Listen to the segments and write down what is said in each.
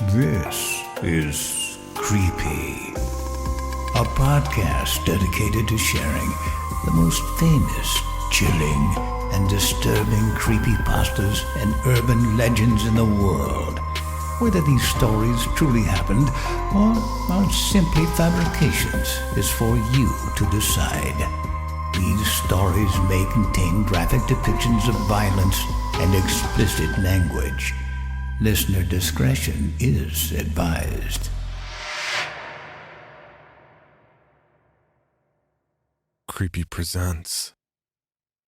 This is Creepy, a podcast dedicated to sharing the most famous, chilling, and disturbing creepypastas and urban legends in the world. Whether these stories truly happened or are simply fabrications is for you to decide. These stories may contain graphic depictions of violence and explicit language. Listener discretion is advised. Creepy presents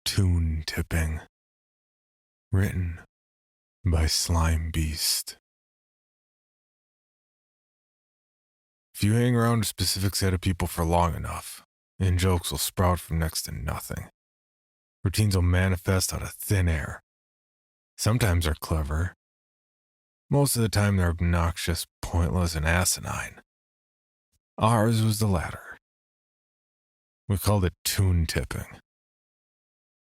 Toon Tipping, written by Slimebeast. If you hang around a specific set of people for long enough, in-jokes will sprout from next to nothing. Routines will manifest out of thin air. Sometimes they're clever. Most of the time they're obnoxious, pointless, and asinine. Ours was the latter. We called it Toon Tipping.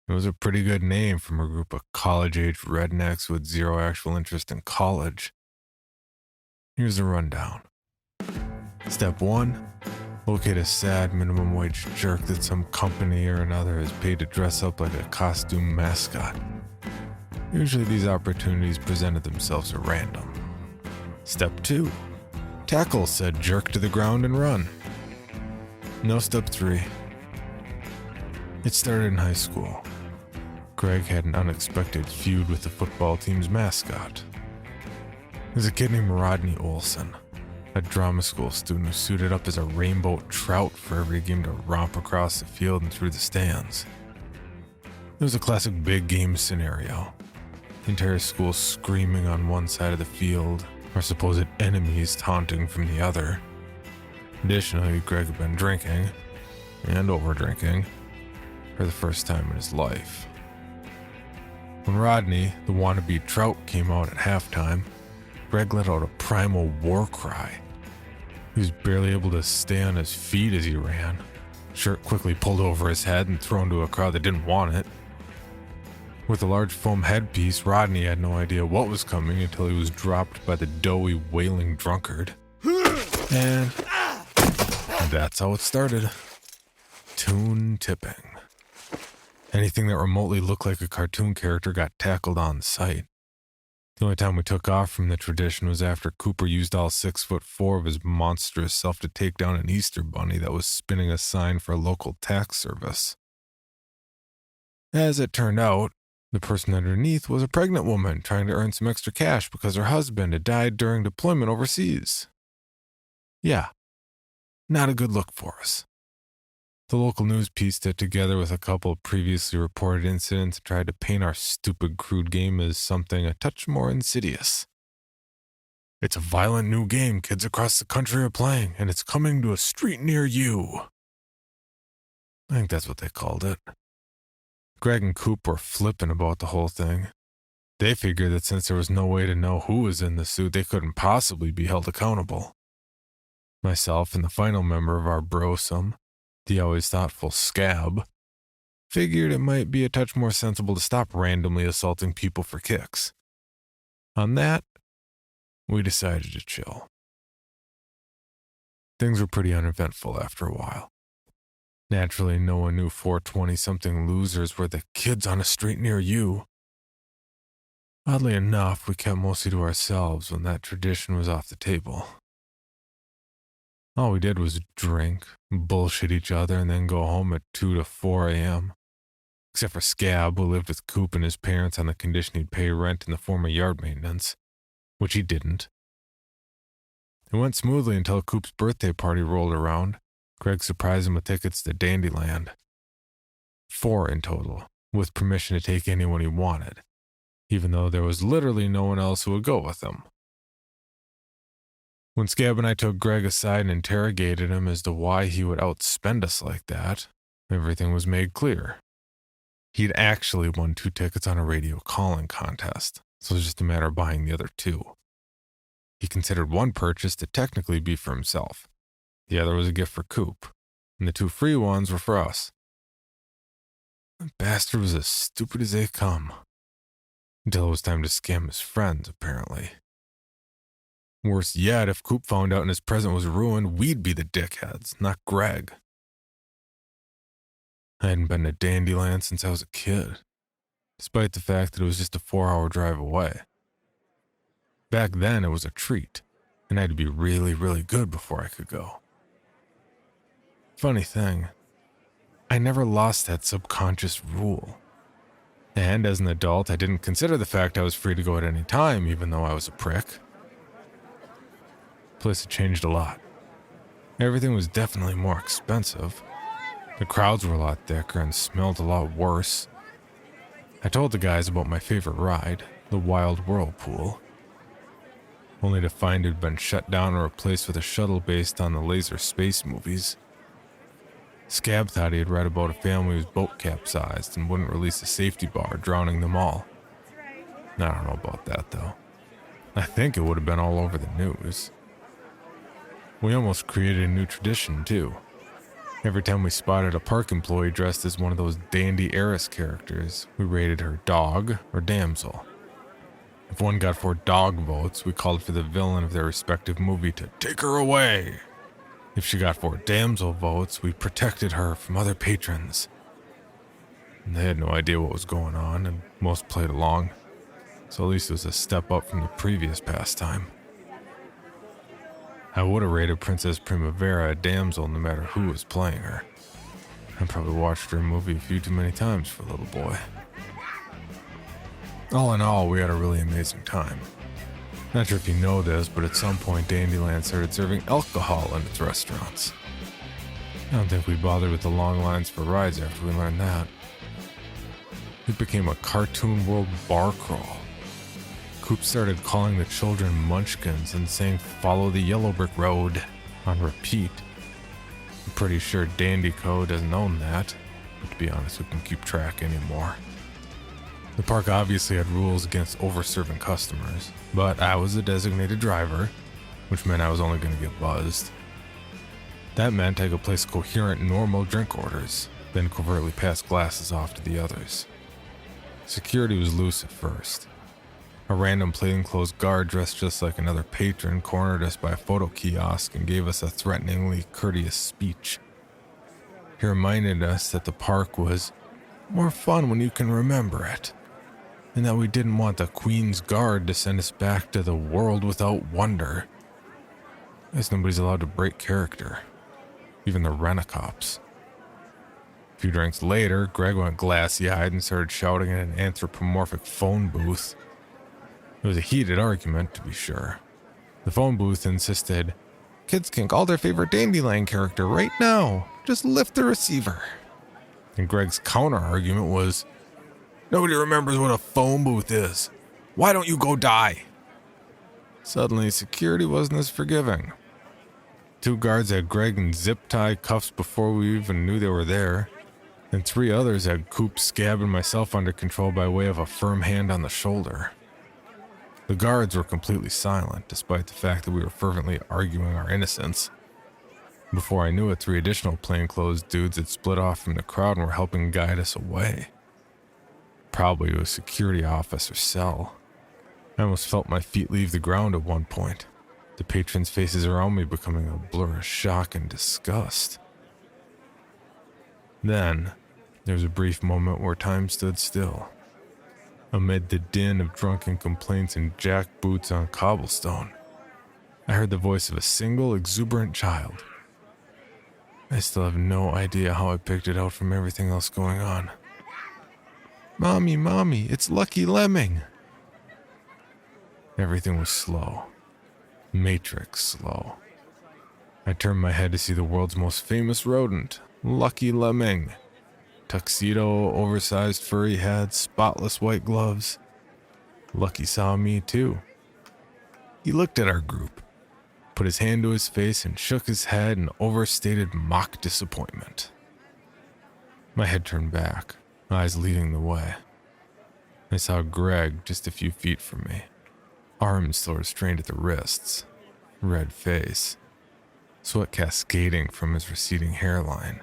It was a pretty good name from a group of college-age rednecks with zero actual interest in college. Here's the rundown. Step 1. Locate a sad minimum wage jerk that some company or another has paid to dress up like a costume mascot. Usually these opportunities presented themselves at random. Step 2. Tackle said jerk to the ground and run. No step 3. It started in high school. Greg had an unexpected feud with the football team's mascot. There's a kid named Rodney Olson, a drama school student who suited up as a rainbow trout for every game to romp across the field and through the stands. It was a classic big game scenario. The entire school screaming on one side of the field, our supposed enemies taunting from the other. Additionally, Greg had been drinking, and over-drinking, for the first time in his life. When Rodney, the wannabe trout, came out at halftime, Greg let out a primal war cry. He was barely able to stay on his feet as he ran. Shirt quickly pulled over his head and thrown to a crowd that didn't want it. With a large foam headpiece, Rodney had no idea what was coming until he was dropped by the doughy, wailing drunkard. And that's how it started. Toon Tipping. Anything that remotely looked like a cartoon character got tackled on sight. The only time we took off from the tradition was after Cooper used all 6'4" of his monstrous self to take down an Easter bunny that was spinning a sign for a local tax service. As it turned out, the person underneath was a pregnant woman trying to earn some extra cash because her husband had died during deployment overseas. Yeah, not a good look for us. The local news pieced it together with a couple of previously reported incidents and tried to paint our stupid, crude game as something a touch more insidious. It's a violent new game kids across the country are playing, and it's coming to a street near you. I think that's what they called it. Greg and Coop were flipping about the whole thing. They figured that since there was no way to know who was in the suit, they couldn't possibly be held accountable. Myself and the final member of our brosome, the always thoughtful Scab, figured it might be a touch more sensible to stop randomly assaulting people for kicks. On that, we decided to chill. Things were pretty uneventful after a while. Naturally, no one knew 420-something losers were the kids on a street near you. Oddly enough, we kept mostly to ourselves when that tradition was off the table. All we did was drink, bullshit each other, and then go home at 2 to 4 a.m. Except for Scab, who lived with Coop and his parents on the condition he'd pay rent in the form of yard maintenance, which he didn't. It went smoothly until Coop's birthday party rolled around. Greg surprised him with tickets to Dandyland. 4 in total, with permission to take anyone he wanted, even though there was literally no one else who would go with him. When Scab and I took Greg aside and interrogated him as to why he would outspend us like that, everything was made clear. He'd actually won 2 tickets on a radio calling contest, so it was just a matter of buying the other 2. He considered one purchase to technically be for himself. The other was a gift for Coop, and the 2 free ones were for us. The bastard was as stupid as they come. Until it was time to scam his friends, apparently. Worse yet, if Coop found out and his present was ruined, we'd be the dickheads, not Greg. I hadn't been to Dandyland since I was a kid, despite the fact that it was just a 4-hour drive away. Back then, it was a treat, and I had to be really, really good before I could go. Funny thing, I never lost that subconscious rule. And as an adult, I didn't consider the fact I was free to go at any time, even though I was a prick. The place had changed a lot. Everything was definitely more expensive. The crowds were a lot thicker and smelled a lot worse. I told the guys about my favorite ride, the Wild Whirlpool, only to find it had been shut down and replaced with a shuttle based on the laser space movies. Scab thought he had read about a family whose boat capsized and wouldn't release a safety bar, drowning them all. I don't know about that, though. I think it would have been all over the news. We almost created a new tradition, too. Every time we spotted a park employee dressed as one of those dandy heiress characters, we rated her dog or damsel. If one got 4 dog votes, we called for the villain of their respective movie to take her away. If she got 4 damsel votes, we protected her from other patrons. And they had no idea what was going on, and most played along, so at least it was a step up from the previous pastime. I would have rated Princess Primavera a damsel no matter who was playing her. I probably watched her movie a few too many times for a little boy. All in all, we had a really amazing time. Not sure if you know this, but at some point Dandyland started serving alcohol in its restaurants. I don't think we bothered with the long lines for rides after we learned that. It became a cartoon world bar crawl. Coop started calling the children munchkins and saying "Follow the yellow brick road" on repeat. I'm pretty sure Dandy Co. doesn't own that, but to be honest, we can keep track anymore. The park obviously had rules against over-serving customers, but I was a designated driver, which meant I was only going to get buzzed. That meant I could place coherent, normal drink orders, then covertly pass glasses off to the others. Security was loose at first. A random plainclothes guard dressed just like another patron cornered us by a photo kiosk and gave us a threateningly courteous speech. He reminded us that the park was more fun when you can remember it, and that we didn't want the Queen's Guard to send us back to the world without wonder. I guess nobody's allowed to break character, even the rent-a-cops. A few drinks later, Greg went glassy-eyed and started shouting at an anthropomorphic phone booth. It was a heated argument, to be sure. The phone booth insisted, "Kids can call their favorite Dandyland character right now. Just lift the receiver." And Greg's counter-argument was, "Nobody remembers what a phone booth is. Why don't you go die?" Suddenly, security wasn't as forgiving. 2 guards had Greg in zip-tie cuffs before we even knew they were there, and 3 others had Coop, Scab, and myself under control by way of a firm hand on the shoulder. The guards were completely silent, despite the fact that we were fervently arguing our innocence. Before I knew it, 3 additional plainclothes dudes had split off from the crowd and were helping guide us away. Probably a security office or cell. I almost felt my feet leave the ground at one point, the patrons' faces around me becoming a blur of shock and disgust. Then, there was a brief moment where time stood still. Amid the din of drunken complaints and jack boots on cobblestone, I heard the voice of a single, exuberant child. I still have no idea how I picked it out from everything else going on. "Mommy, Mommy, it's Lucky Lemming!" Everything was slow. Matrix slow. I turned my head to see the world's most famous rodent, Lucky Lemming. Tuxedo, oversized furry hat, spotless white gloves. Lucky saw me too. He looked at our group, put his hand to his face and shook his head in overstated mock disappointment. My head turned back, eyes leading the way. I saw Greg just a few feet from me, arms still restrained at the wrists, red face, sweat cascading from his receding hairline.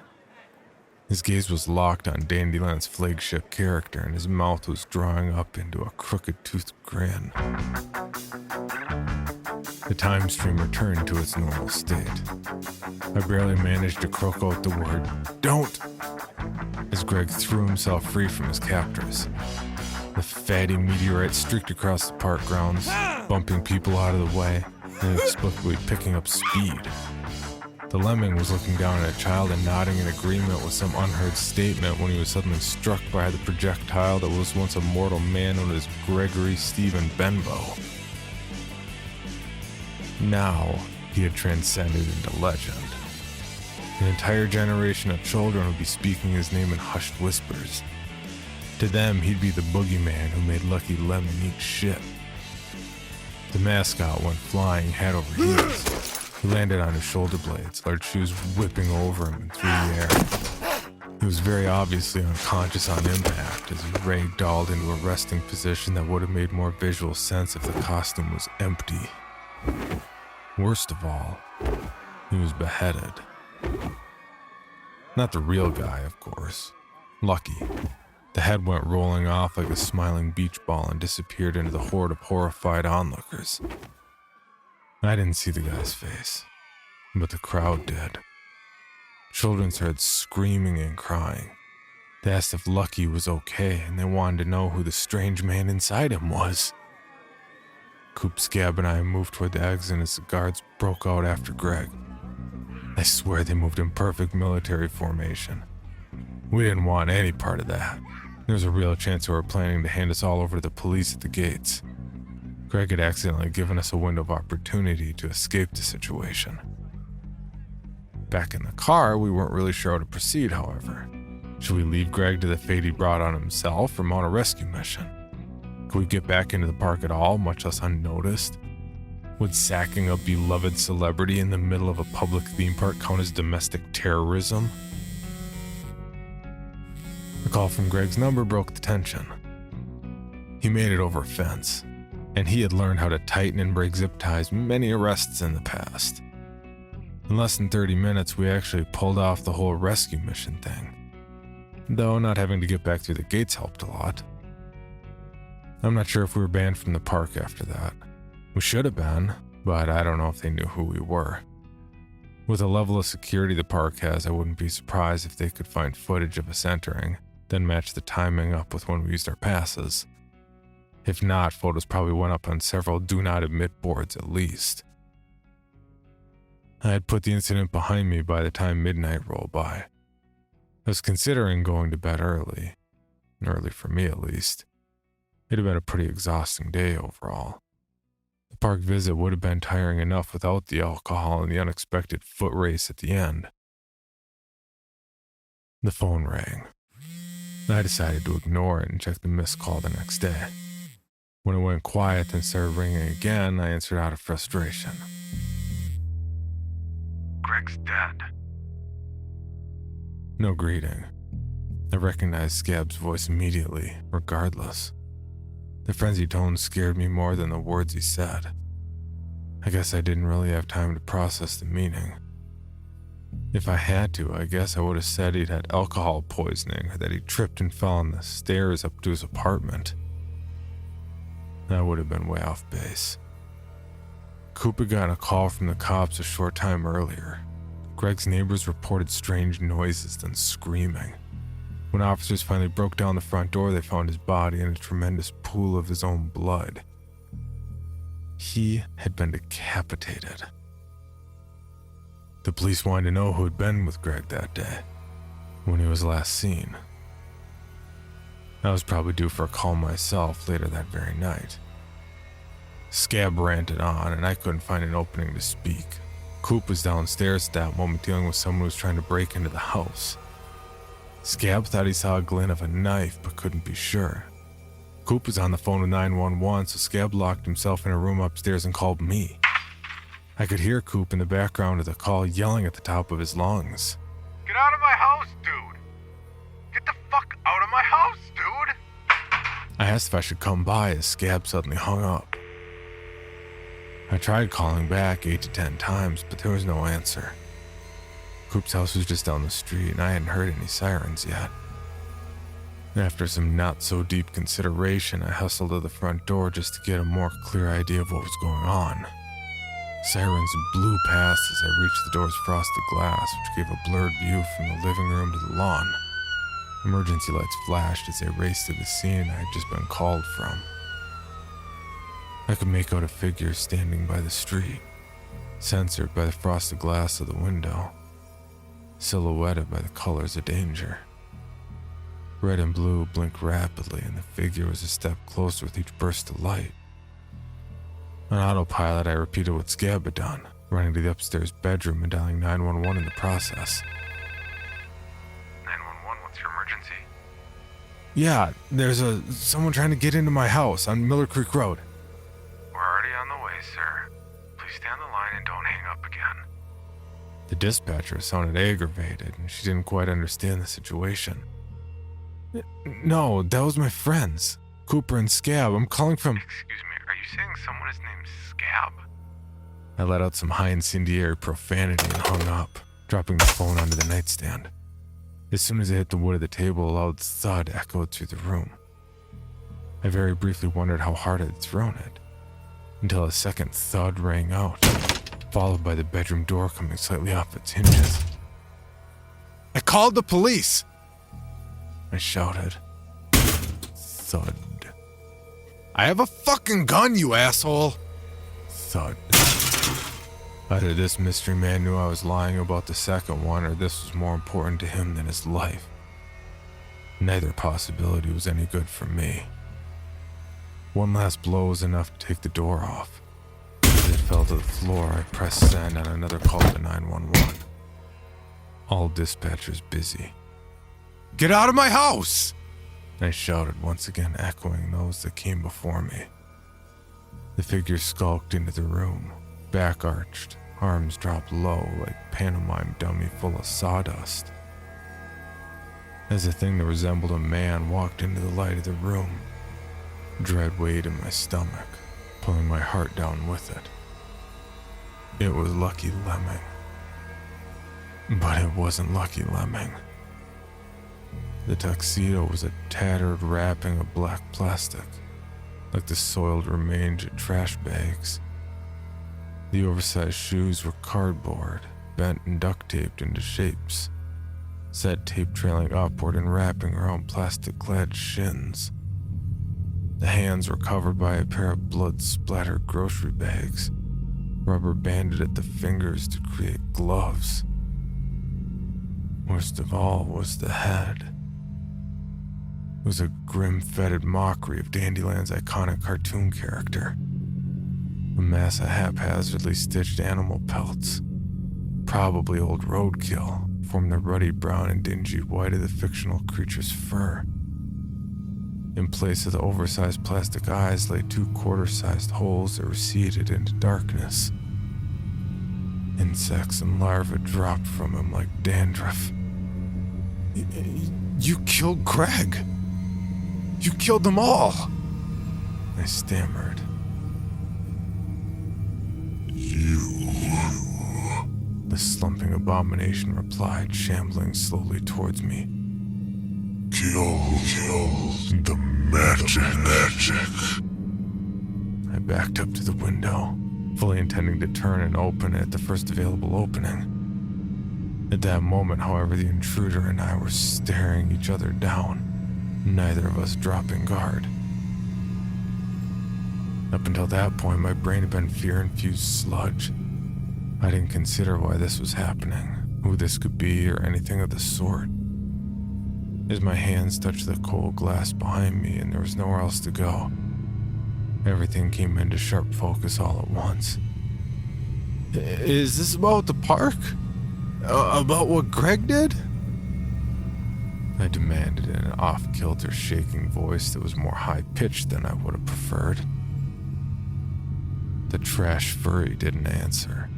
His gaze was locked on Dandyland's flagship character, and his mouth was drawing up into a crooked-toothed grin. The time stream returned to its normal state. I barely managed to croak out the word, "Don't!" as Greg threw himself free from his captors. The fatty meteorite streaked across the park grounds, bumping people out of the way, and inexplicably picking up speed. The lemming was looking down at a child and nodding in agreement with some unheard statement when he was suddenly struck by the projectile that was once a mortal man known as Gregory Stephen Benbow. Now, he had transcended into legend. An entire generation of children would be speaking his name in hushed whispers. To them, he'd be the boogeyman who made Lucky Lemon eat shit. The mascot went flying head over heels. He landed on his shoulder blades, large shoes whipping over him and through the air. He was very obviously unconscious on impact as he ragdolled into a resting position that would have made more visual sense if the costume was empty. Worst of all, he was beheaded. Not the real guy, of course. Lucky. The head went rolling off like a smiling beach ball and disappeared into the horde of horrified onlookers. I didn't see the guy's face, but the crowd did. Children started screaming and crying. They asked if Lucky was okay, and they wanted to know who the strange man inside him was. Coop, Scab, and I moved toward the exit as the guards broke out after Greg. I swear they moved in perfect military formation. We didn't want any part of that. There was a real chance they were planning to hand us all over to the police at the gates. Greg had accidentally given us a window of opportunity to escape the situation. Back in the car, we weren't really sure how to proceed, however. Should we leave Greg to the fate he brought on himself or mount a rescue mission? Could we get back into the park at all, much less unnoticed? Would sacking a beloved celebrity in the middle of a public theme park count as domestic terrorism? The call from Greg's number broke the tension. He made it over a fence, and he had learned how to tighten and break zip ties many arrests in the past. In less than 30 minutes, we actually pulled off the whole rescue mission thing. Though not having to get back through the gates helped a lot. I'm not sure if we were banned from the park after that. We should have been, but I don't know if they knew who we were. With the level of security the park has, I wouldn't be surprised if they could find footage of us entering, then match the timing up with when we used our passes. If not, photos probably went up on several do not admit boards at least. I had put the incident behind me by the time midnight rolled by. I was considering going to bed early for me at least. It had been a pretty exhausting day overall. The park visit would have been tiring enough without the alcohol and the unexpected foot race at the end. The phone rang. I decided to ignore it and check the missed call the next day. When it went quiet and started ringing again, I answered out of frustration. Greg's dead. No greeting. I recognized Scab's voice immediately, regardless. The frenzied tone scared me more than the words he said. I guess I didn't really have time to process the meaning. If I had to, I guess I would have said he'd had alcohol poisoning or that he tripped and fell on the stairs up to his apartment. I would have been way off base. Cooper got a call from the cops a short time earlier. Greg's neighbors reported strange noises, then screaming. When officers finally broke down the front door, they found his body in a tremendous pool of his own blood. He had been decapitated. The police wanted to know who had been with Greg that day, when he was last seen. I was probably due for a call myself later that very night. Scab ranted on, and I couldn't find an opening to speak. Coop was downstairs at that moment dealing with someone who was trying to break into the house. Scab thought he saw a glint of a knife, but couldn't be sure. Coop was on the phone with 911, so Scab locked himself in a room upstairs and called me. I could hear Coop in the background of the call yelling at the top of his lungs. Get out of my house, dude! Get the fuck out of my house, dude! I asked if I should come by as Scab suddenly hung up. I tried calling back 8 to 10 times, but there was no answer. Coop's house was just down the street, and I hadn't heard any sirens yet. After some not-so-deep consideration, I hustled to the front door just to get a more clear idea of what was going on. Sirens blew past as I reached the door's frosted glass, which gave a blurred view from the living room to the lawn. Emergency lights flashed as I raced to the scene I had just been called from. I could make out a figure standing by the street, censored by the frosted glass of the window, silhouetted by the colors of danger. Red and blue blinked rapidly, and the figure was a step closer with each burst of light. On autopilot, I repeated what Scab had done, running to the upstairs bedroom and dialing 911 in the process. 911, what's your emergency? Yeah, there's someone trying to get into my house on Miller Creek Road. We're already on the way, sir. Please stay on the line and don't hang up again. The dispatcher sounded aggravated, and she didn't quite understand the situation. No, that was my friends, Cooper and Scab. I'm calling from... Excuse me, are you saying someone is named Scab? I let out some high incendiary profanity and hung up, dropping the phone onto the nightstand. As soon as it hit the wood of the table, a loud thud echoed through the room. I very briefly wondered how hard I had thrown it, until a second thud rang out, followed by the bedroom door coming slightly off its hinges. I called the police! I shouted. Thud. I have a fucking gun, you asshole! Thud. Either this mystery man knew I was lying about the second one, or this was more important to him than his life. Neither possibility was any good for me. One last blow was enough to take the door off. As it fell to the floor, I pressed send on another call to 911. All dispatchers busy. Get out of my house! I shouted, once again echoing those that came before me. The figure skulked into the room, back arched, arms dropped low like pantomime dummy full of sawdust. As the thing that resembled a man walked into the light of the room, dread weighed in my stomach, pulling my heart down with it. It was Lucky Lemming. But it wasn't Lucky Lemming. The tuxedo was a tattered wrapping of black plastic, like the soiled remains of trash bags. The oversized shoes were cardboard, bent and duct taped into shapes, said tape trailing upward and wrapping around plastic-clad shins. The hands were covered by a pair of blood-splattered grocery bags, rubber banded at the fingers to create gloves. Worst of all was the head. It was a grim-fetid mockery of Dandyland's iconic cartoon character. A mass of haphazardly stitched animal pelts, probably old roadkill, formed the ruddy brown and dingy white of the fictional creature's fur. In place of the oversized plastic eyes lay two quarter-sized holes that receded into darkness. Insects and larvae dropped from him like dandruff. You killed Greg! You killed them all! I stammered. The slumping abomination replied, shambling slowly towards me. Kill the magic. I backed up to the window, fully intending to turn and open it at the first available opening. At that moment, however, the intruder and I were staring each other down, neither of us dropping guard. Up until that point, my brain had been fear-infused sludge. I didn't consider why this was happening, who this could be, or anything of the sort. As my hands touched the cold glass behind me and there was nowhere else to go, everything came into sharp focus all at once. Is this about the park? About what Greg did? I demanded in an off-kilter, shaking voice that was more high-pitched than I would have preferred. The trash furry didn't answer,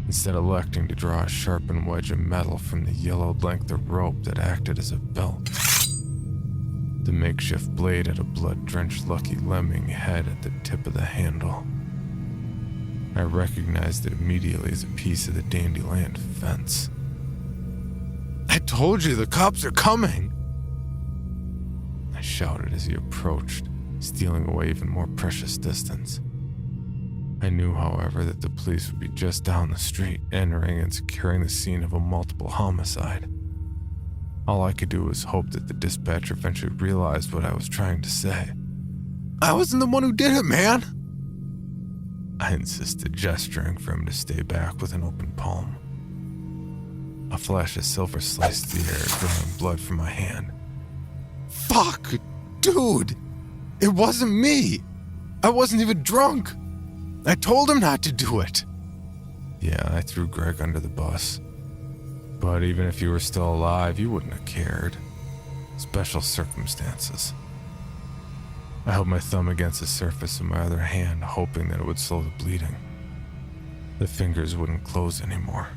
instead electing to draw a sharpened wedge of metal from the yellowed length of rope that acted as a belt. The makeshift blade had a blood-drenched Lucky Lemming head at the tip of the handle. I recognized it immediately as a piece of the Dandyland fence. I told you, the cops are coming! I shouted as he approached, stealing away even more precious distance. I knew, however, that the police would be just down the street, entering and securing the scene of a multiple homicide. All I could do was hope that the dispatcher eventually realized what I was trying to say. "I wasn't the one who did it, man!" I insisted, gesturing for him to stay back with an open palm. A flash of silver sliced the air, drawing blood from my hand. "Fuck! Dude! It wasn't me! I wasn't even drunk! I told him not to do it!" Yeah, I threw Greg under the bus. But even if you were still alive, you wouldn't have cared. Special circumstances. I held my thumb against the surface of my other hand, hoping that it would slow the bleeding. The fingers wouldn't close anymore.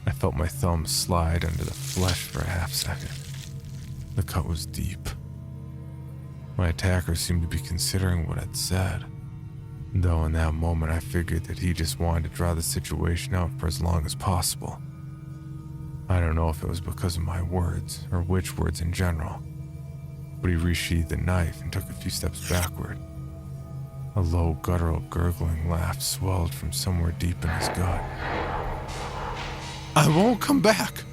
I felt my thumb slide under the flesh for a half second. The cut was deep. My attacker seemed to be considering what I'd said, though in that moment I figured that he just wanted to draw the situation out for as long as possible. I don't know if it was because of my words, or which words in general, but he resheathed the knife and took a few steps backward. A low, guttural, gurgling laugh swelled from somewhere deep in his gut. "I won't come back!"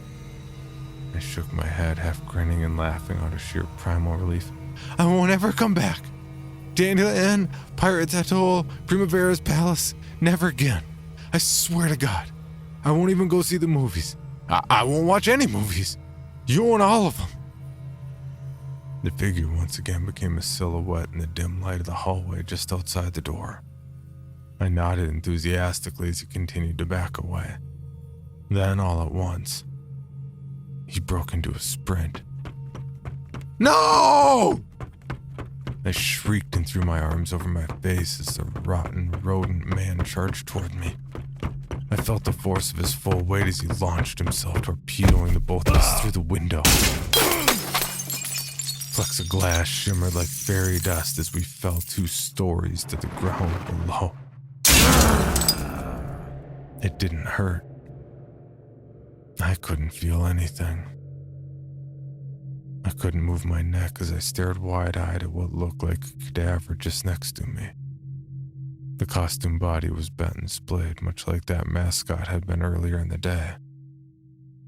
I shook my head, half grinning and laughing out of sheer primal relief. "I won't ever come back! Daniel Inn, Pirates Atoll, Primavera's Palace, never again. I swear to God. I won't even go see the movies. I won't watch any movies. You own all of them." The figure once again became a silhouette in the dim light of the hallway just outside the door. I nodded enthusiastically as he continued to back away. Then, all at once, he broke into a sprint. "No!" I shrieked and threw my arms over my face as the rotten rodent man charged toward me. I felt the force of his full weight as he launched himself, torpedoing the both of us through the window. Plexiglass shimmered like fairy dust as we fell 2 stories to the ground below. It didn't hurt. I couldn't feel anything. I couldn't move my neck as I stared wide-eyed at what looked like a cadaver just next to me. The costume body was bent and splayed, much like that mascot had been earlier in the day.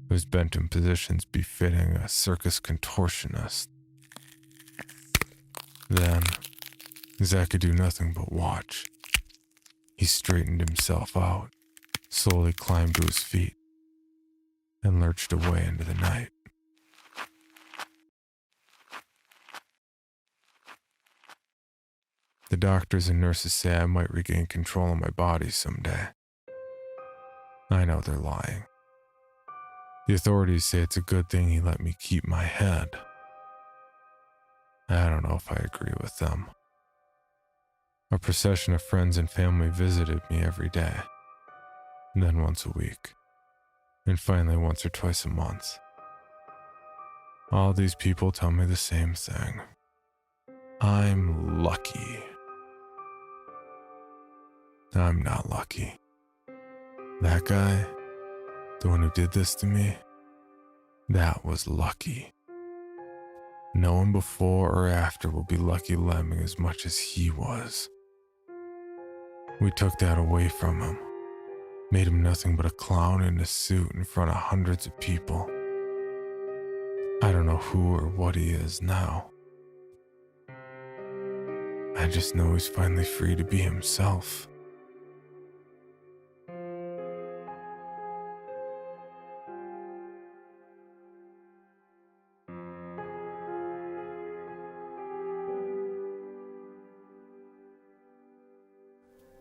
It was bent in positions befitting a circus contortionist. Then, as I could do nothing but watch, he straightened himself out, slowly climbed to his feet, and lurched away into the night. The doctors and nurses say I might regain control of my body someday. I know they're lying. The authorities say it's a good thing he let me keep my head. I don't know if I agree with them. A procession of friends and family visited me every day, then once a week, and finally once or twice a month. All these people tell me the same thing. I'm lucky. I'm not lucky. That guy, the one who did this to me, that was lucky. No one before or after will be lucky lemming as much as he was. We took that away from him, made him nothing but a clown in a suit in front of hundreds of people. I don't know who or what he is now. I just know he's finally free to be himself.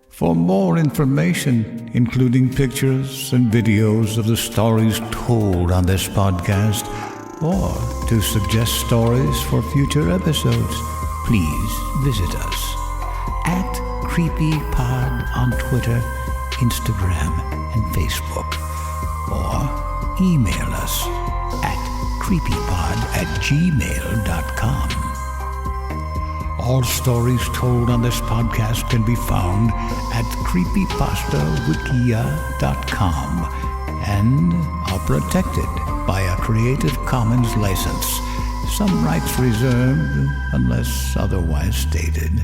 For more information, including pictures and videos of the stories told on this podcast, or to suggest stories for future episodes, please visit us at CreepyPod on Twitter, Instagram, and Facebook, or email us at creepypod@gmail.com. All stories told on this podcast can be found at creepypastawikia.com and are protected by a Creative Commons license. Some rights reserved unless otherwise stated.